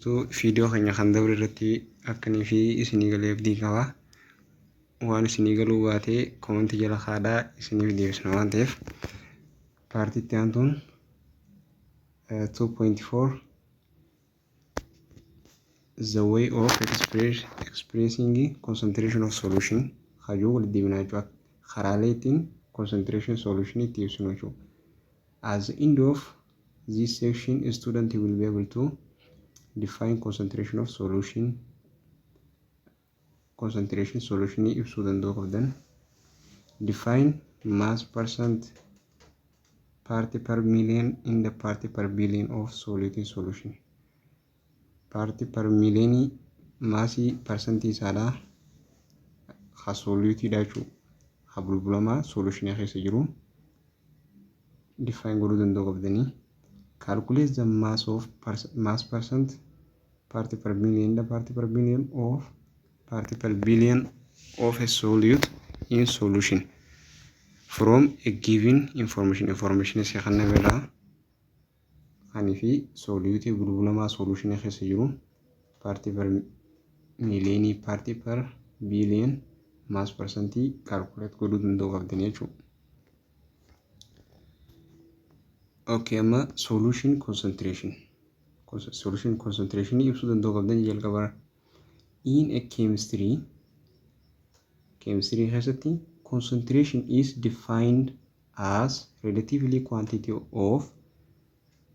Video keenya kan dabre irratti akkanii fi isinii galee abdii qaba. Waan isinii galuu baatee komentii jala kaa'aa isiniif deebisna waan ta'eef paartii itti aantuun 2.4 The way of expressing concentration of solution hajuu walitti deebinaa jechuudha. Karaalee ittiin concentration solution itti ibsinu jechuudha. At the end of this section, a student will be able to define concentration solution ibsuu danda'u qabdan. Define mass percent party per million in the party per billion of solute solution. Party per million maasii percentii isaadhaa ha solute jechuudha. Ha bulbulamaa solution keessa jiru define godhuu danda'u qabdanii. Calculate the mass percent party per million in the party per billion of a solute in solution from a given information isa kana bira ani fi solute bulbulamaa solution keessa jiru party per million party per billion mass percentii calculate godhuu danda'u qabdanii jechuudha. Okay, amma solution concentration ibsuu danda'u qabdan jalqaba. In a chemistry keessatti concentration is defined as relatively quantity of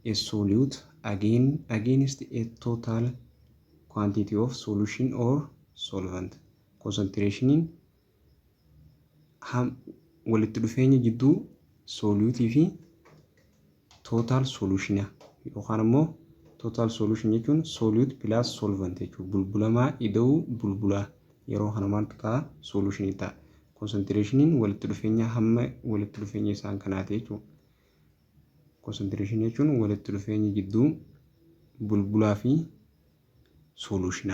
a solute against a total quantity of solution or solvent. Concentration walitti dhufeenya jidduu solute fi total solution yookaan immoo total solution jechuun solute plus solvent jechuudha. Bulbulamaa ida'uu bulbulaa yeroo kana maal ta'a solution ta'a. Concentration walitti dhufeenya hamma walitti dhufeenya isaan kanaati jechuudha. Concentration jechuun walitti dhufeenya jidduu bulbulaa fi solution.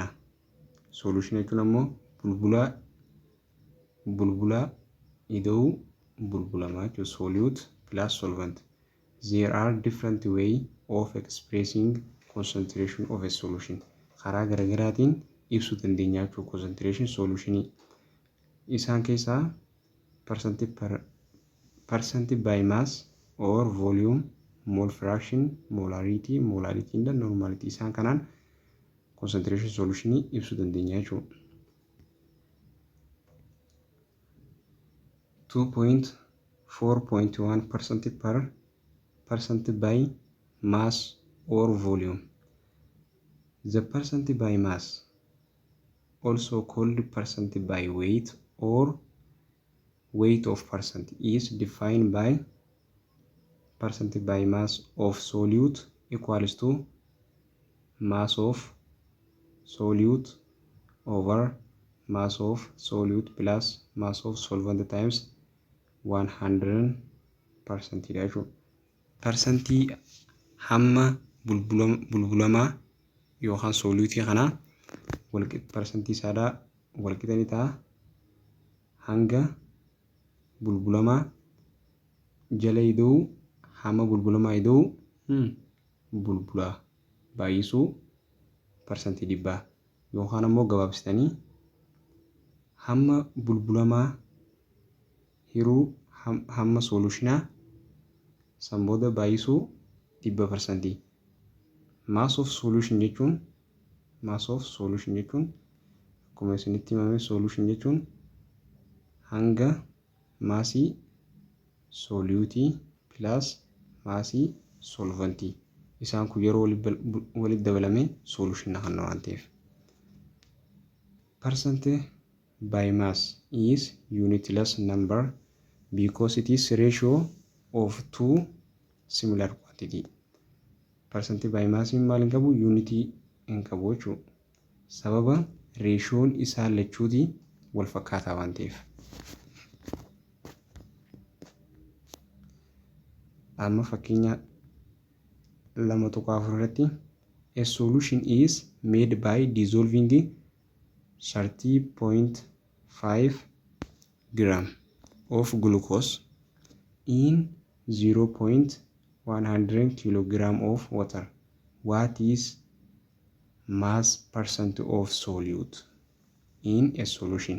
Solution jechuun ammoo bulbulaa ida'uu bulbulamaa jechuudha. Solute plus solvent. There are different ways of expressing concentration of a solution. Karaa garaagaraatiin ibsuu dandeenya jechuudha concentration solution. Isaan keessaa percent by mass or volume, mole fraction, molarity and normality. Isaan kanaan concentration solution ibsuu dandeenya jechuudha. 2.4.1% percent by mass or volume. The percent by mass, also called percent by weight or weight of percent, is defined by percent by mass of solute equals to mass of solute over mass of solute plus mass of solvent times 100%. Percentii hamma bulbulamaa yookaan solute kanaa percentii isaadhaa walqixa ni ta'a hanga bulbulamaa jala ida'uu hamma bulbulamaa ida'uu bulbulaa baay'isuu percentii 100 yookaan ammoo gabaabsitanii hamma bulbulamaa hiruu hamma solutionaa sambooda baay'isuu 100%. Mass of solution jechuun akkuma isinitti himame solution jechuun hanga maasii solutii plus maasii solventii isaan kun yeroo walitti dabalamee solution kan waan ta'eef. Percent by mass is unitless number because it is ratio of two similar quantity. Percent by mass maal hin qabu unity hin qabu jechuudha. Sababa ratioon isaa lachuuti wal fakkaataa waan ta'eef. Amma fakkeenya 2.4 irratti a solution is made by dissolving 30.5 gram of glucose in 0.100 kilogram of water. What is mass percent of solute in a solution.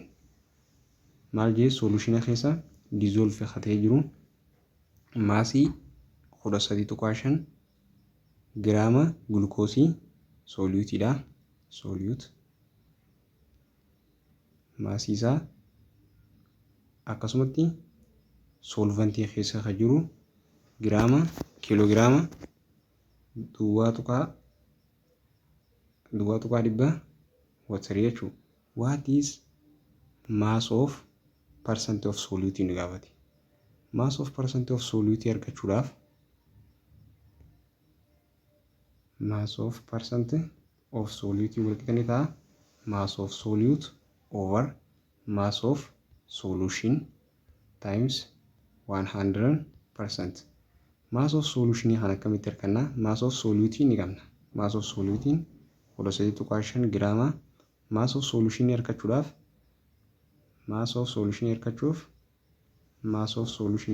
maal jee solution keessa dissolve khatee jiru maasii 13.5 giraama glukoosii solutiidha. solute maasii isaa akkasumatti solvantii keessa kan jiru kiiloogiraama duwwaa tuqaa dhibba watarii jechuudha. What is mass of percent of solute ni gaafate. Mass of percent of solute argachuudhaaf mass of percent of solute walqixanii ta'a mass of solute over mass of solution times 100%. mass of solution kan akkamitti arganna? mass of solute ni qabna. mass of solute 13.5 giraama. mass of solution argachuudhaaf mass of solution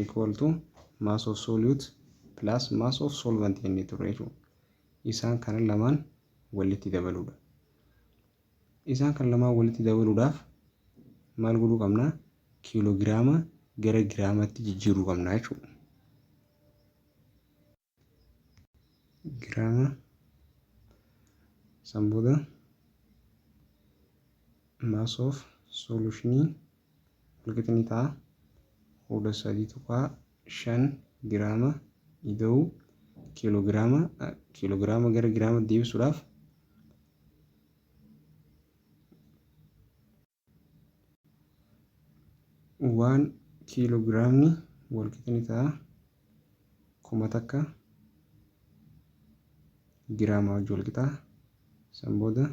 equal to mass of solute plus mass of solvent jennee turre jechuudha. isaan kana lamaan walitti dabaluudha. isaan kana lamaan walitti dabaluudhaaf maal godhuu qabna? kiiloogiraama gara giraamatti jijjiiruu qabna jechuudha. giraama san booda mass of solution walqixanii ta'a 13.5 giraama ida'u kiiloogiraama gara giraama deebisuudhaaf waan kiiloogiraamni walqixanii ta'a 1000 giraama wajji walqixa. san booda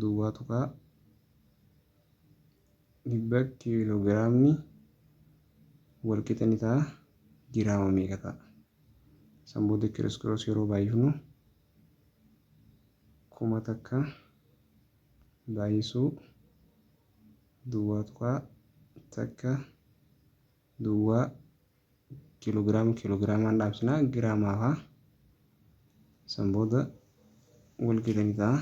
duwwaa tuqaa dhibba kiiloogiraamni walqixanii ta'a giraama meeqa ta'a? san booda kiroos yeroo baay'ifnu 1000 baay'isuu duwwaa tuqaa takka duwwaa kiiloogiraamaan dhaabsina giraamaafaa. san booda walqixanii ta'a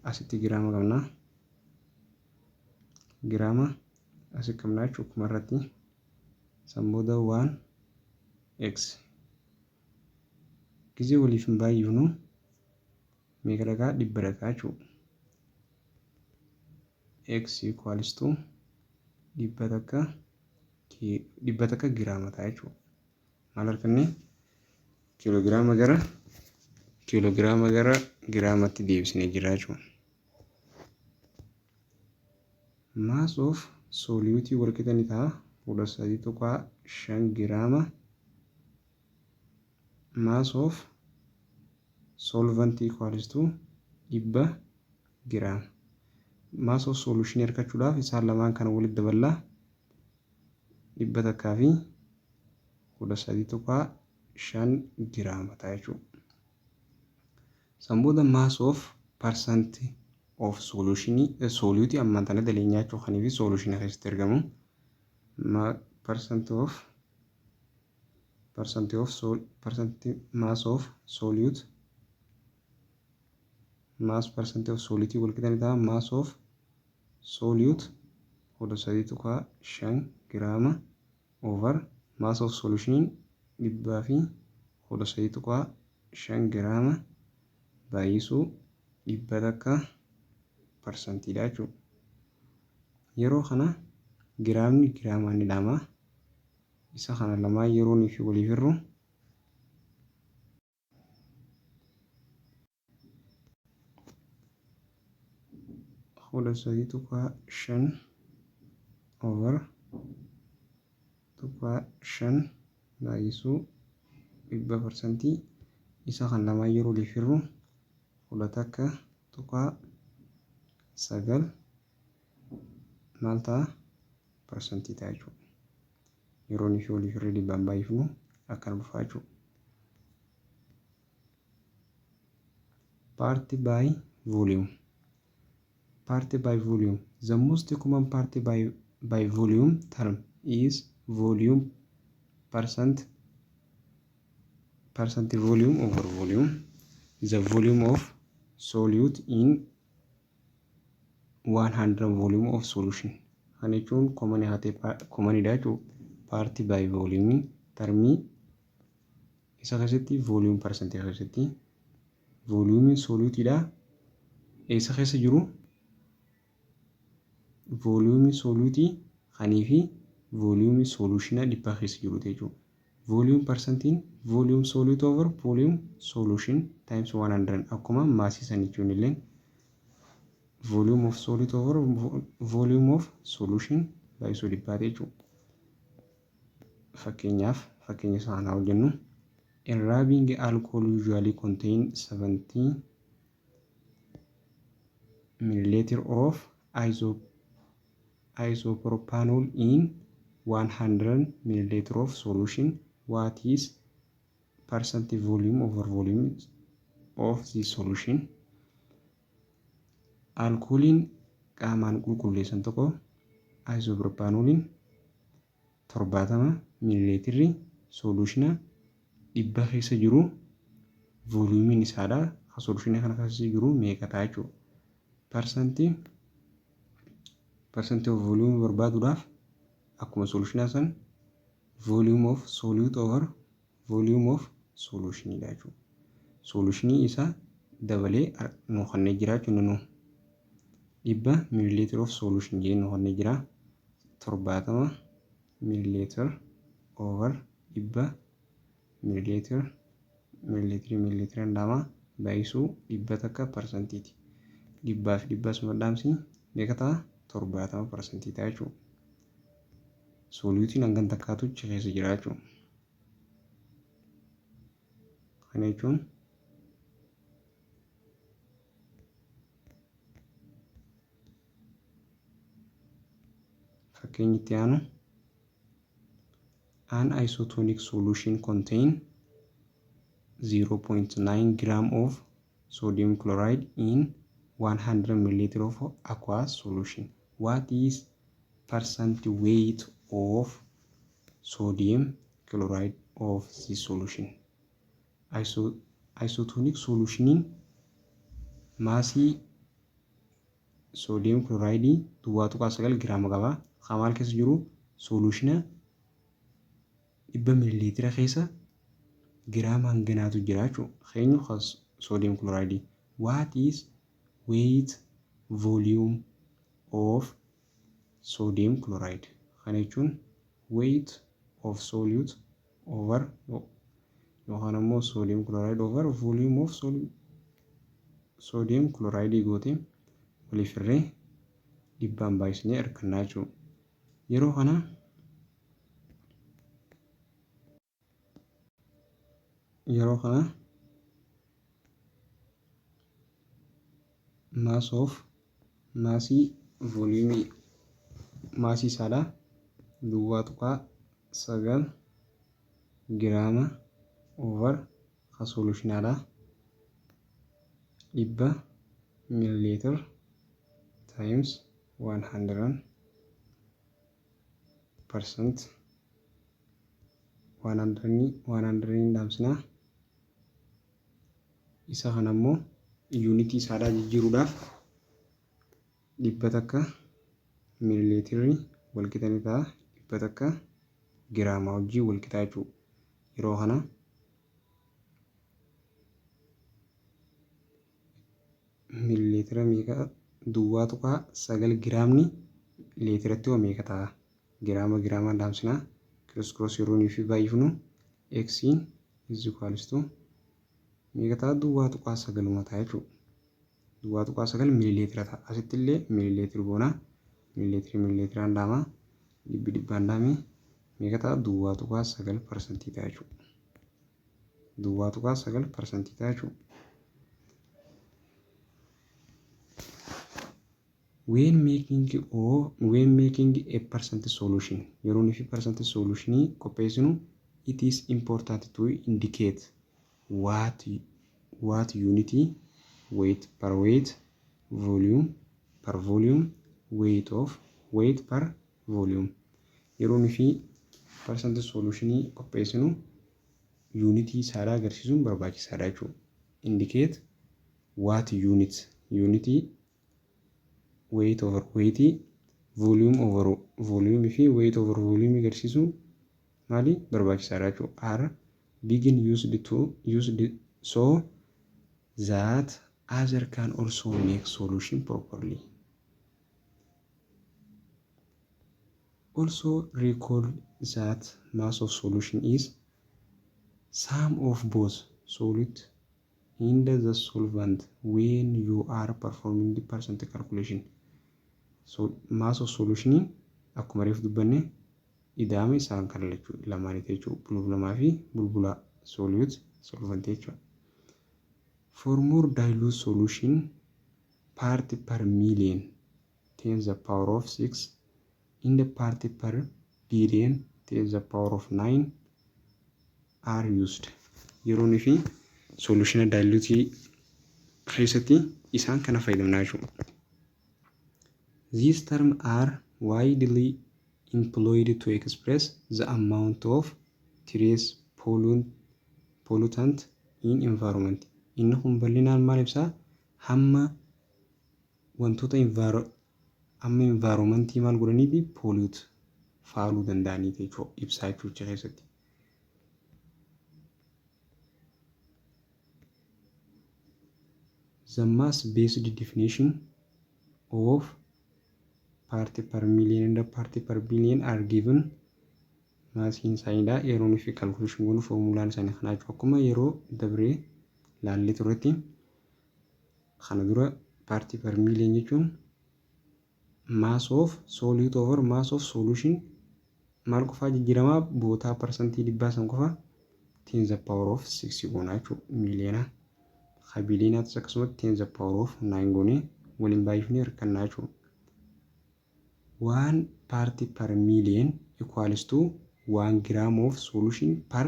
asitti giraama qabna. giraama asii qabna jechuudha kuma irratti. san booda 1x gisee waliif hin baay'ifnu meeqa dhaqaa? 100 dhaqaa jechuudha. x equals to 100 takka giraama ta'a jechuudha. maal arganne? kiiloogiraama gara giraamatti deebisnee jira jechuudha. mass of solute walqixanii ta'a 13.5 giraama. mass of solvent equals to 100 giraama. mass of solution argachuudhaaf isaan lamaan kana walitti daballaa 100 takkaa fi 13.5 giraama ta'a jechuudha. san booda mass of percent of solution solute ammaan tana dalee nyaachuu kanii fi solution keessatti argamu. percent mass of solute percent of solute walqixanii ta'a mass of solute 13.5 giraama over mass of solution 13.5 giraama baay'isuu 100 takka persentiidha jechuudha. yeroo kana giraamni giraamaan ni dhaama. isa kana lamaan yeroo fi waliif hirru kudha 3.5 over 5 baay'isuu 100%. isa kan lamaan yeroo waliif hirru 10.9 maal ta'a? persentii ta'a jechuudha. yeroo fi waliif hirree dhibbaan baay'ifnu akkana dhufaa jechuudha. party by volume. The most common party by volume term is volume percent volume over volume. The volume of solute in 100 volume of solution. Kana jechuun koomaniidha jechuudha. Party by volume termii isa keessatti volume percentage keessatti volume soluteidha. Isa keessa jiru volume solute kanii fi volume solution dhibba keessa jiru jechuudha. Volume percentage volume solute over volume solution times 100 akkuma maasisan jechuun illee volume of solute over volume of solution baay'isuu dhibbaate jechuudha. Fakkeenya isaanii hojjennu a rubbing alcohol usually contain 70 milliliter of isopropanol in 100 milliliter of solution. What is percentage volume over volume of the solution? Alkooliin qaamaan qulqulleessan tokko isopropanoliin 70 millilitri solushina dhibba keessa jiru volumiin isaadha. Solushina kana keessa jiru meeqa ta'a jechuudha. Percentage of volume barbaaduudhaaf akkuma solushina san volume of solute over volume of solution dha jechuudha. Solutionii isa dabalee nu kannee jira jechuudha. dhibba milliliter of solution jedhee nu kannee jira. 70 milliliter over dhibba millilitira ndama baay'isuu dhibba takka percentiiti. Dhibbaa fi dhibba suma dhaamsi meeqa ta'a? 70% ta'a jechuudha. Solutiin hangan takkaatu achi keessa jira jechuudha. Kana jechuun fakkeenyi itti aanu an isotonic solution contain 0.9 gram of sodium chloride in 100 milliliter of aqueous solution. What is percent weight of sodium chloride of this solution? Isotonic solution maasii sodium chloride 2.9 gram qaba. Qaamaal keessa jiru solushina 100 millilitira keessa giraama hanganaatu jira jechuudha. Keenyu sodium chloride. What is weight volume of sodium chloride? Kana jechuun weight of solute over yookaan immoo sodium chloride over volume of sodium chloride goote waliif irree dhibbaan baay'isnee hirkannaa jechuudha. Yeroo kana maasii volume maasii isaadha 2.9 giraama over solushinaadha 100 milliliter times 100% 100 dhaamsina. Isa kana immoo yuunitii isaadhaa jijjiiruudhaaf dhibba takka millilitirri walqixa ni ta'a. Dhibba takka giraama wajjin walqixa jechuudha. Yeroo kana millilitira meeqa 2.9 giraamni liitiratti hoo meeqa ta'a? Giraamaan dhaamsina. Kiroos yeroo fi baay'ifnu x'n is equals to meeqa ta'a? 2.9 ta'a jechuudha. 2.9 millilitira ta'a. Asitti illee millilitira boona. Millilitiraan dhaama. Dhibbaan dhaame meeqa ta'a? 2.9% ta'a jechuudha. 2.9% ta'a jechuudha. When making a percentage solution, yeroo nuti percentage solutionii qopheessinu, it is important to indicate what unity, weight per weight, volume per volume, weight per volume. Yeroo nuti percentage solutionii qopheessinu, unity isaadhaa agarsiisuun barbaachisaadha jechuudha. Indicate what unit weight over weight volume over volume fi weight over volume agarsiisu maali barbaachisaadha jechuudha. R begin used so that other can also make solution properly. Also recall that mass of solution is sum of both solute and the solvent when you are performing the percent calculation. So mass of solution akkuma reef dubbanne ida'ama isaan kan lamaaniiti jechuudha. Bulbulamaa fi bulbula solute solvent jechuudha. For more dilute solution part per million 10 the power of 6 in the part per billion 10 the power of 9 are used. Yeroon fi solution dilute keessatti isaan kana fayyadamna jechuudha. These terms are widely employed to express the amount of trace pollutant in environment. Inni kun bal'inaan maal ibsaa? Hamma wantoota environmentii maal godhaniiti pollute faaluu danda'aniiti jechuudha ibsaa jechuudha keessatti. The mass-based definition of part per million and part per billion are given. Maasiin isaaniidha. Yeroon fi calculation goonu formulaan isaanii kana jechuudha. Akkuma yeroo dabree laallee turretti kana dura part per million jechuun mass of solute over mass of solution maal qofaa jijjiiramaa bootaa percentii dhibbaa san qofaa 10 the power of 6 goonaa jechuudha. Miiliyoona habiliinaatis akkasumatti 10 the power of 9 goonee waliin baay'ifnee hirkannaa jechuudha. 1 part per million equals to 1 gram of solution per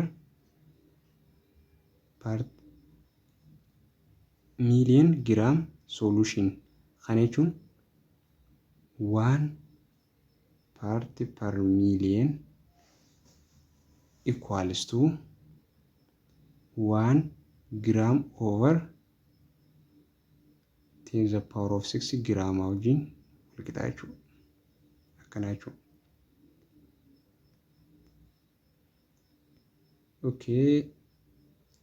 million gram solution. Kana jechuun 1 part per million equals to 1 gram over 10 the power of 6 gram wajjin walqixa jechuudha. Akkana jechuudha. Okay,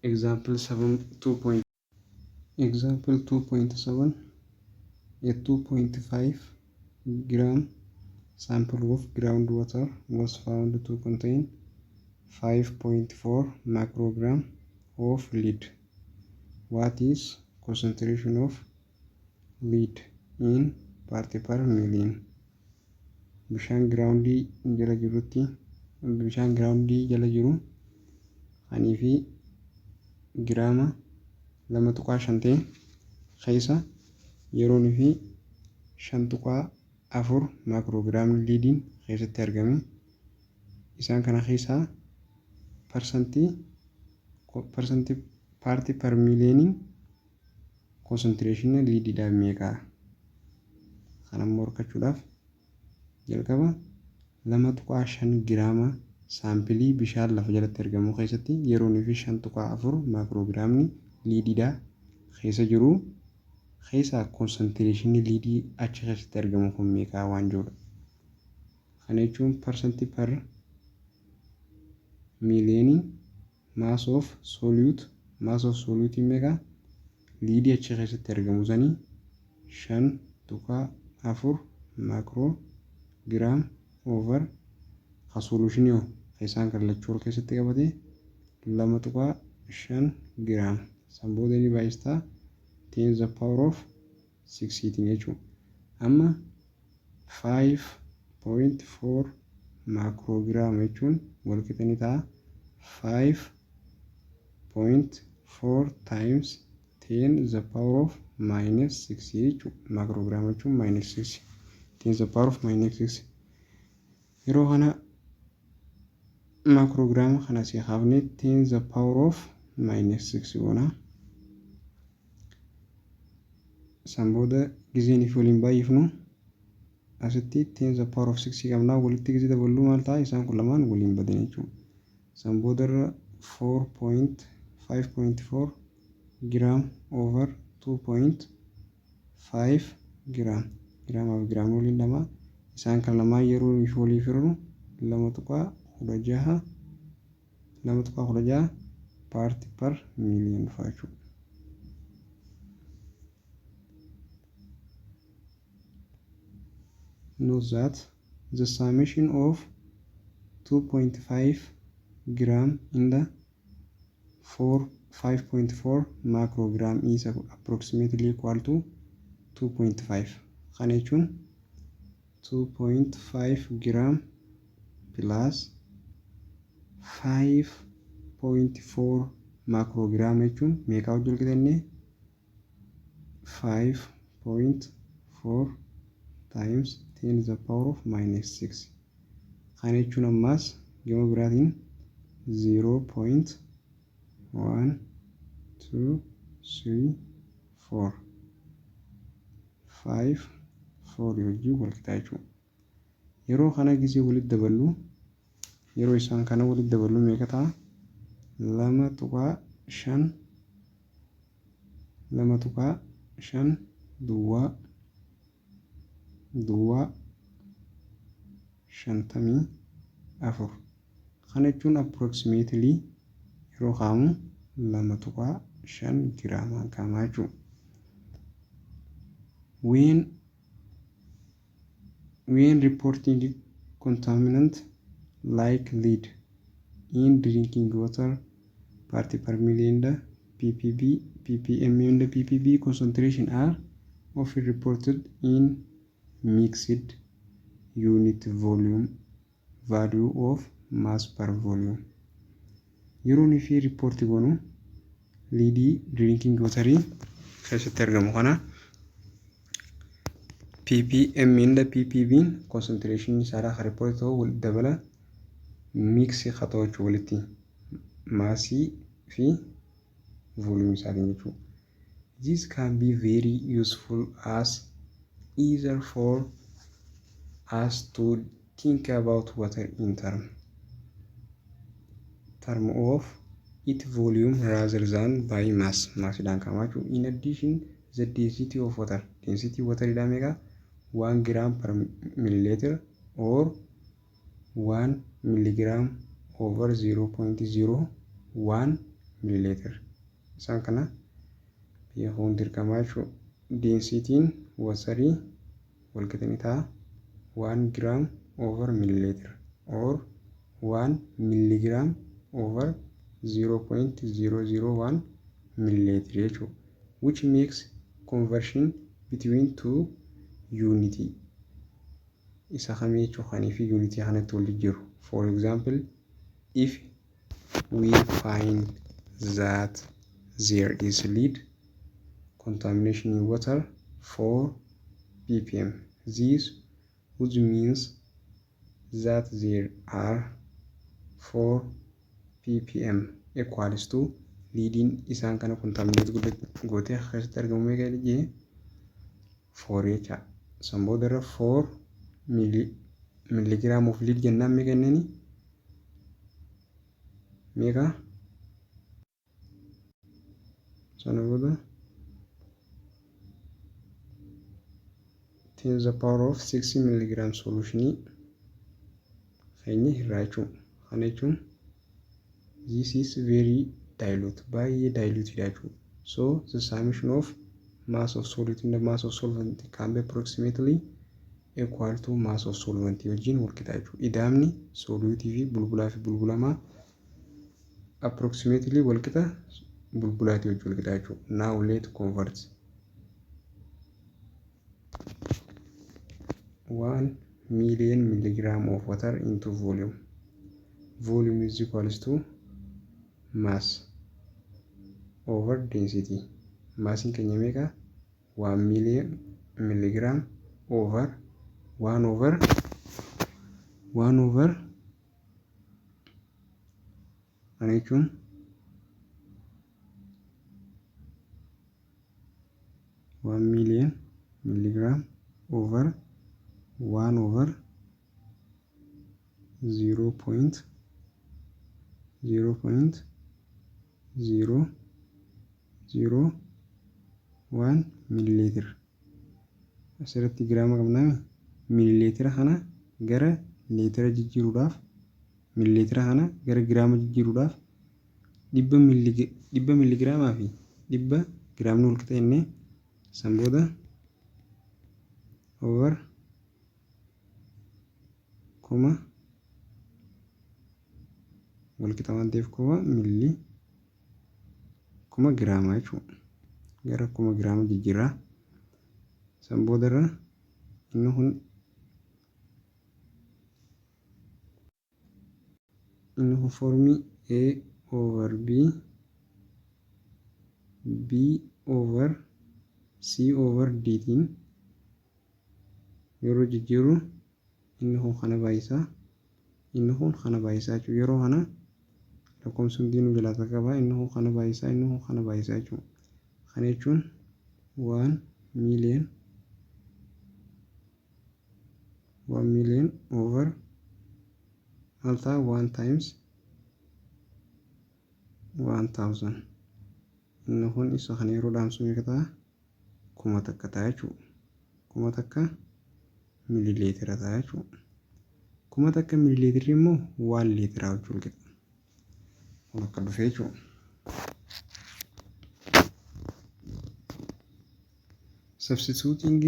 example 2.7 a 2.5 gram sample of groundwater was found to contain 5.4 microgram of lead. What is concentration of lead in part per million? Bishaan giraawundii jala jiruanii fi giraama 2.5 keessa yeroon fi 5.4 maakroogiraamni liidiin keessatti argame. Isaan kana keessaa parsantii paartii per miiliyooniin konsentireeshina liidiidhaan meeqaa? Kana morkachuudhaaf jalqaba 2.5 giraama saampilii bishaan lafa jalatti argamu keessatti yeroon fi 5.4 maakroogiraamni liidiidhaa keessa jiru keessaa konsentireeshinii liidii achi keessatti argamu kun meeqaa waan jirudha. Kana jechuun parsantii per miiliyoonii mass of solute meeqaa liidii achi keessatti argamu sanii 5.4 maakroogiraam over solution yoo isaan kallachuu keessatti qabate 2.5 gram samboota ni baay'istaa 10 the power of 6 tiin jechuudha. Amma 5.4 maakroogiraam jechuun walqixa ni ta'a 5.4 times 10 the power of minus 6 jechuudha. Maakroogiraam jechuun minus 6 10 the power of minus 6 yeroo kana macrogram kana si hafne 10 the power of minus 6 goona. Samboda gizeen fi waliin baay'ifnu asitti 10 the power of 6 qabnaa walitti gizee dabaluu maal ta'a isaan kun lamaan waliin badan jechuudha. Samboda irra 5.4 gram over 2.5 giraamaaf giraamni waliin lama isaan kan lamaan yeroo waliif hirnu 2.16 paartii per miiliyoon dhufa jechuudha. Note that the summation of 2.5 gram in the 5.4 microgram is approximately equal to 2.5. Kana jechuun 2.5 gram plus 5.4 microgram jechuun meeqa hojii kennee 5.4 times 10 to the power of minus 6. Kana jechuun ammas gama biraatiin 0.1234 wajjin wal qixa jechuudha. Yeroo kana gisee walitti daballu yeroo isaan kana walitti daballu meeqa ta'a? 2.5 duwwaa 54. Kana jechuun approximately yeroo kaamu 2.5 giraamaa kaamaa jechuudha. When reporting contaminant like lead in drinking water, party per million, the ppm and the ppb concentration are often reported in mixed unit volume value of mass per volume. Yeroo ni fi report goonu leadii drinking water keessatti argamu kana ppm and ppb concentration isaadhaa report ta'u wal dabala mix khatoo jechuudha walitti maasii fi volume isaatiin jechuudha. This can be very useful as either for us to think about water in term of its volume rather than by mass dhaan kamachu. In addition, the density of water water ida mega 1 gram per milliliter or 1 milligram over 0.01 milliliter. Isaan kana beekuun dirqama jechuudha. Density waterii wal qixanii ta'a 1 gram over milliliter or 1 milligram over 0.001 milliliter jechuudha, which makes conversion between two unity isa kamii jechuudha fi unity kanatti wal jijjiiru. For example, if we find that there is lead contamination in water 4 ppm, this which means that there are 4 ppm equals to leading isaan kana contaminate gootee keessatti argamu meeqa jedhee 4 jecha. Samboo dara 4 milligram of lead jennaan meeqa jennani meeqa sana booda 10 to the power of 6 milligram solution keenya irraa jechuudha. Kana jechuun this is very dilute, baay'ee dilute jechuudha. So the summation of mass of solute and the mass of solvent can be approximately equal to mass of solvent wajjin wal qixa jechuudha. Ida'amni solute fi bulbulaa fi bulbulamaa approximately wal qixa bulbulaati wajjin wal qixa jechuudha. Now let's convert 1 million milligram of water into volume. Volume is equals to mass over density. Mass in Kenya mega 1 million milligram over 1 over anechun 1 million milligram over 1 over 0.001 0.001 1 milliliter. Asirratti giraama qabnaa millilitira kana gara liitira jijjiiruudhaaf millilitira kana gara giraama jijjiiruudhaaf 100 milligiraamaa fi 100 giraamni wal qixa jennee san booda over 1,000 wal qixa waan ta'eef 1,000 giraamaa jechuudha. Gara 1,000 giraama jijjiirraa san booda irra inni kun foormii A over B over C over D tiin yeroo jijjiirru inni kun kana baay'isaa inni kun kana baay'isaa jechuudha. Yeroo kana lakkoofsi hundinuu jalaa qaba inni kun kana baay'isaa inni kun kana baay'isaa jechuudha. Kana jechuun 1 million over alta 1 times 1000 inni kun isa kana yeroo dhaamsu meeqa ta'a 1000 takka ta'a jechuudha. 1000 takka millilitira ta'a jechuudha. 1000 takka millilitirri immoo 1 liitira jechuudha qixa. Kun akka dhufee jechuudha. Substituting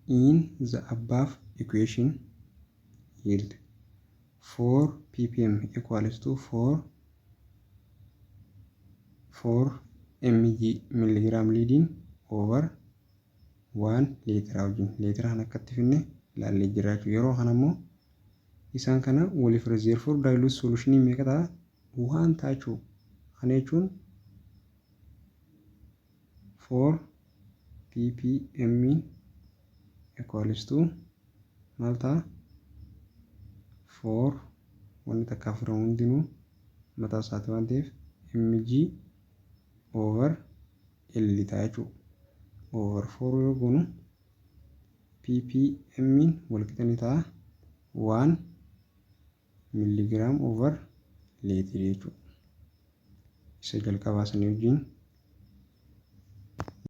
in the above equation yield 4 ppm equals to 4 mg milligram leading over 1 liitira wajjin liitira kana akkatti finne ilaallee jira jechuudha. Yeroo kana immoo isaan kana waliif reserve dilute solution meeqa ta'a 1 ta'a jechuudha. Kana jechuun 4 ppm equals to maal ta'a 4 wanni takka afuramu hundinuu mataa isaati waan ta'eef mg over L ta'a jechuudha. Over 4 yoo goonu ppm wal qixa ni ta'a 1 milligram over liitira jechuudha. Isa jalqabaa sanii wajjin